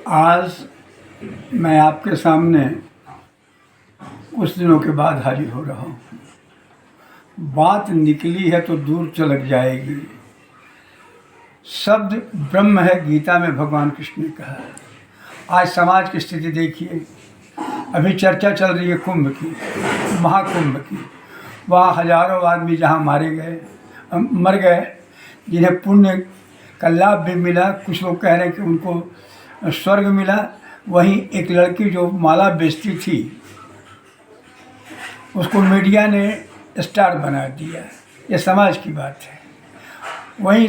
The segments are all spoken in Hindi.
आज मैं आपके सामने कुछ दिनों के बाद हाजिर हो रहा हूँ। बात निकली है तो दूर चलक जाएगी। शब्द ब्रह्म है, गीता में भगवान कृष्ण ने कहा है। आज समाज की स्थिति देखिए। अभी चर्चा चल रही है कुंभ की, महाकुंभ की। वहाँ हजारों आदमी जहाँ मर गए, जिन्हें पुण्य का लाभ भी मिला। कुछ लोग कह रहे हैं कि उनको स्वर्ग मिला। वहीं एक लड़की जो माला बेचती थी, उसको मीडिया ने स्टार बना दिया। ये समाज की बात है। वहीं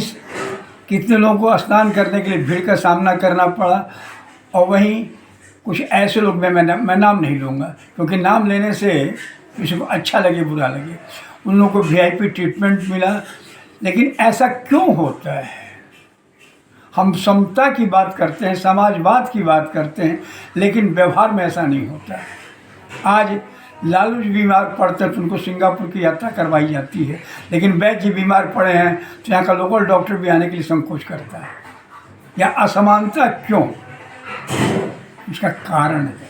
कितने लोगों को स्नान करने के लिए भीड़ का सामना करना पड़ा। और वहीं कुछ ऐसे लोग, मैं नाम नहीं लूँगा, क्योंकि नाम लेने से किसी को अच्छा लगे बुरा लगे। उन लोगों को वीआईपी ट्रीटमेंट मिला। लेकिन ऐसा क्यों होता है? हम समता की बात करते हैं, समाजवाद की बात करते हैं, लेकिन व्यवहार में ऐसा नहीं होता है। आज लालू जी बीमार पड़ते हैं तो उनको सिंगापुर की यात्रा करवाई जाती है, लेकिन वैद्य जी बीमार पड़े हैं तो यहाँ का लोकल डॉक्टर भी आने के लिए संकोच करता है। यह असमानता क्यों? इसका कारण है,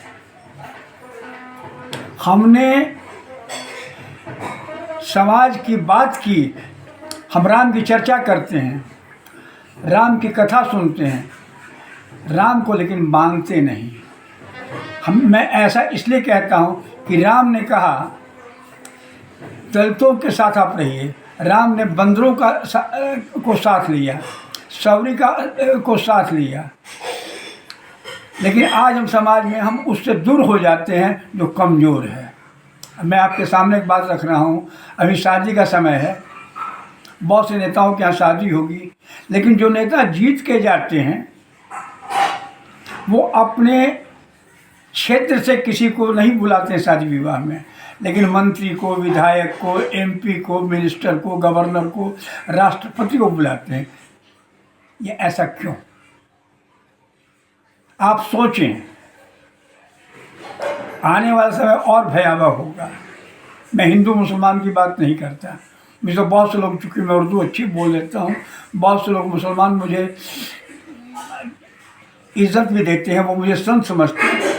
हमने समाज की बात की। हम राम की चर्चा करते हैं, राम की कथा सुनते हैं, राम को लेकिन मानते नहीं। मैं ऐसा इसलिए कहता हूँ कि राम ने कहा दलितों के साथ आप रहिए। राम ने बंदरों को साथ लिया, सवरी को साथ लिया। लेकिन आज हम समाज में हम उससे दूर हो जाते हैं जो कमज़ोर है। मैं आपके सामने एक बात रख रहा हूँ। अभी शादी का समय है, बहुत से नेताओं के यहाँ शादी होगी, लेकिन जो नेता जीत के जाते हैं वो अपने क्षेत्र से किसी को नहीं बुलाते हैं शादी विवाह में, लेकिन मंत्री को, विधायक को, एमपी को, मिनिस्टर को, गवर्नर को, राष्ट्रपति को बुलाते हैं। ये ऐसा क्यों? आप सोचें, आने वाला समय और भयावह होगा। मैं हिंदू मुसलमान की बात नहीं करता। मुझे तो बहुत से लोग, चूँकि मैं उर्दू अच्छी बोल लेता हूँ, बहुत से लोग मुसलमान मुझे इज्जत भी देते हैं, वो मुझे संत समझते हैं।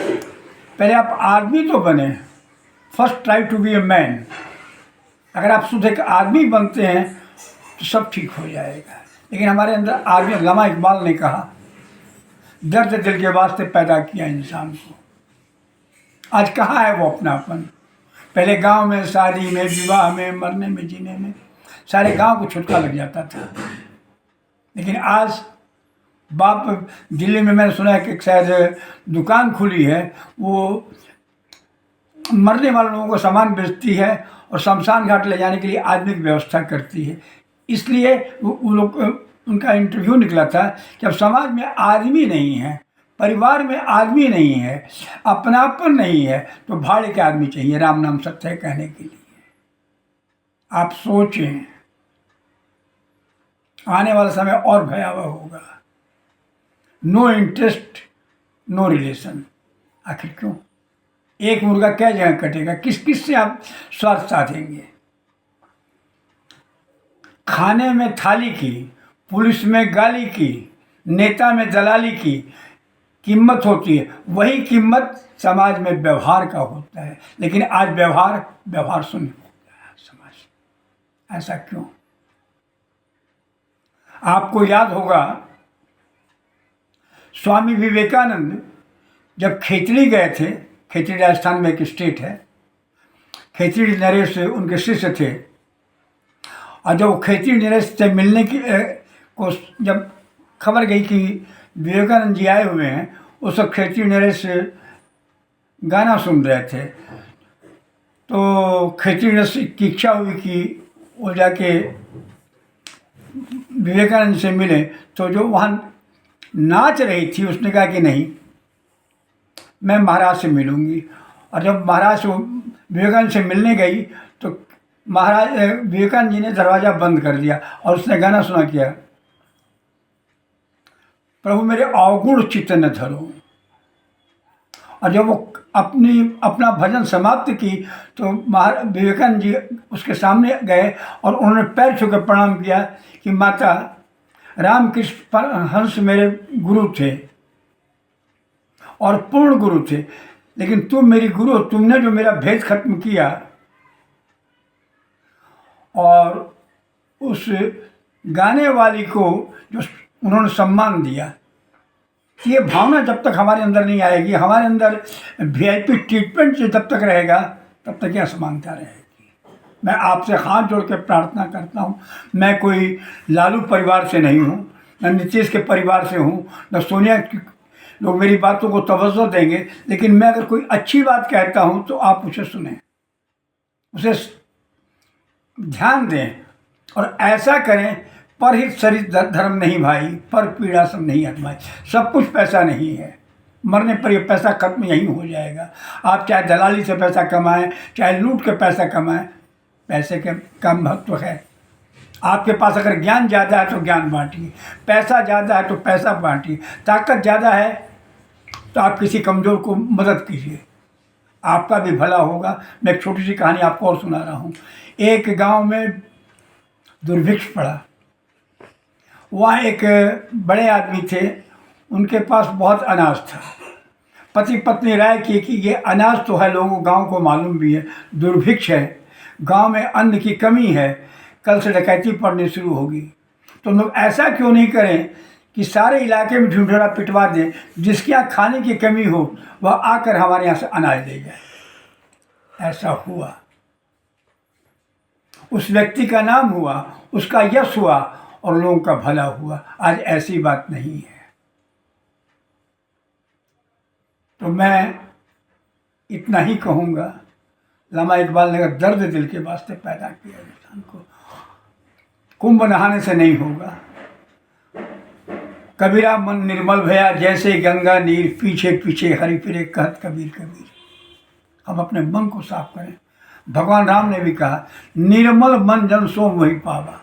पहले आप आदमी तो बने, first try to be a man. अगर आप शुद्ध एक आदमी बनते हैं तो सब ठीक हो जाएगा। लेकिन हमारे अंदर आदमी, अल्लामा इकबाल ने कहा, दर्द दिल के वास्ते पैदा किया इंसान को। आज कहाँ है वो अपनापन? पहले गांव में, शादी में, विवाह में, मरने में, जीने में सारे गांव को छुटका लग जाता था। लेकिन आज बाप, दिल्ली में मैंने सुना है कि शायद दुकान खुली है, वो मरने वाले लोगों को सामान बेचती है और शमशान घाट ले जाने के लिए आदमी की व्यवस्था करती है। इसलिए वो लोग, उनका इंटरव्यू निकला था कि अब समाज में आदमी नहीं है, परिवार में आदमी नहीं है, अपनापन नहीं है, तो भाड़े के आदमी चाहिए राम नाम सत्य है कहने के लिए। आप सोचें, आने वाला समय और भयावह होगा। No interest, no relation. आखिर क्यों? एक मुर्गा क्या जगह कटेगा? किस किस से आप स्वार्थ साधेंगे? खाने में थाली की, पुलिस में गाली की, नेता में दलाली की कीमत होती है। वही कीमत समाज में व्यवहार का होता है। लेकिन आज व्यवहार शून्य हो गया है समाज। ऐसा क्यों? आपको याद होगा, स्वामी विवेकानंद जब खेतड़ी गए थे, खेतड़ी राजस्थान में एक स्टेट है, खेतड़ी नरेश उनके शिष्य थे। और जब खेतड़ी नरेश से मिलने की को जब खबर गई कि विवेकानंद जी आए हुए हैं, उस वक्त खेतड़ी नरेश गाना सुन रहे थे। तो खेतड़ी नरेश की इच्छा हुई कि वो जाके विवेकानंद से मिले। तो जो वहाँ नाच रही थी, उसने कहा कि नहीं, मैं महाराज से मिलूंगी। और जब महाराज से विवेकानंद से मिलने गई तो विवेकानंद जी ने दरवाज़ा बंद कर दिया और उसने गाना सुना किया, प्रभु मेरे अवगुण चित्त न धरो। और जब वो अपना भजन समाप्त की तो विवेकानंद जी उसके सामने गए और उन्होंने पैर छू कर प्रणाम किया कि माता, रामकृष्ण परमहंस मेरे गुरु थे, और पूर्ण गुरु थे, लेकिन तुम मेरी गुरु हो, तुमने जो मेरा भेद खत्म किया और उस गाने वाली को जो उन्होंने सम्मान दिया, ये भावना जब तक हमारे अंदर नहीं आएगी, हमारे अंदर वीआईपी ट्रीटमेंट जब तक रहेगा, तब तक यह समानता रहेगी। मैं आपसे हाथ जोड़ के प्रार्थना करता हूँ, मैं कोई लालू परिवार से नहीं हूँ, न नीतीश के परिवार से हूँ, न सोनिया की, लोग मेरी बातों को तवज्जो देंगे, लेकिन मैं अगर कोई अच्छी बात कहता हूँ तो आप उसे सुनें, उसे ध्यान दें और ऐसा करें। परहित सरित धर्म नहीं भाई, पर पीड़ा सब नहीं अटमाई। सब कुछ पैसा नहीं है, मरने पर ये पैसा खत्म यहीं हो जाएगा। आप चाहे दलाली से पैसा कमाएं, चाहे लूट के पैसा कमाएं, पैसे के कम महत्व है। आपके पास अगर ज्ञान ज़्यादा है तो ज्ञान बांटिए, पैसा ज़्यादा है तो पैसा बांटिए, ताकत ज़्यादा है तो आप किसी कमज़ोर को मदद कीजिए, आपका भी भला होगा। मैं एक छोटी सी कहानी आपको और सुना रहा हूँ। एक गांव में दुर्भिक्ष पड़ा। वहाँ एक बड़े आदमी थे, उनके पास बहुत अनाज था। पति पत्नी राय की कि ये अनाज तो है, लोगों गांव को मालूम भी है, दुर्भिक्ष है, गांव में अन्न की कमी है, कल से डकैती पड़नी शुरू होगी, तो लोग ऐसा क्यों नहीं करें कि सारे इलाके में ढिंढोरा पिटवा दें, जिसके यहाँ खाने की कमी हो वह आकर हमारे यहाँ से अनाज ले जाए। ऐसा हुआ, उस व्यक्ति का नाम हुआ, उसका यश हुआ और लोगों का भला हुआ। आज ऐसी बात नहीं है। तो मैं इतना ही कहूँगा, अल्लामा इकबाल ने दर्द दिल के वास्ते पैदा किया इंसान को, कुंभ नहाने से नहीं होगा। कबीरा मन निर्मल भया जैसे गंगा नीर, पीछे पीछे हरि फिरे कहत कबीर कबीर। हम अपने मन को साफ करें। भगवान राम ने भी कहा, निर्मल मन जन सो वही पावा।